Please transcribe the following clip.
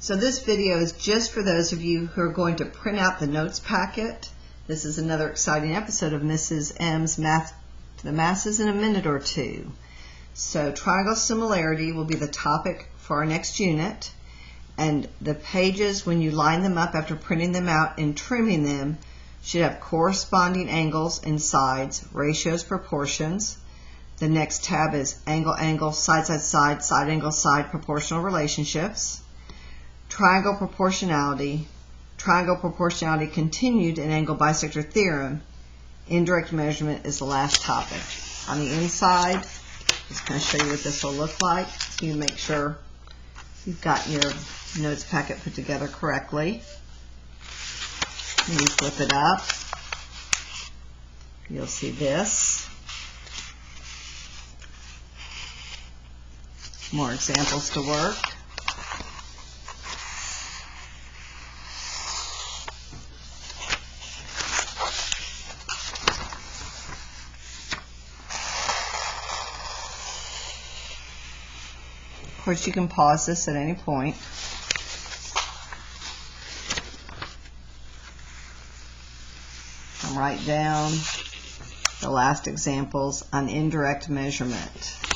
So this video is just for those of you who are going to print out the notes packet. This is another exciting episode of Mrs. M's Math to the Masses in a minute or two. So triangle similarity will be the topic for our next unit, and the pages, when you line them up after printing them out and trimming them, should have corresponding angles and sides, ratios, proportions. The next tab is angle, angle, side, side, side, side, angle, side, proportional relationships. Triangle proportionality continued in angle bisector theorem. Indirect measurement is the last topic. On the inside, just going to show you what this will look like. So you make sure you've got your notes packet put together correctly. When you flip it up, you'll see this. More examples to work. Of course, you can pause this at any point. And write down the last examples on indirect measurement.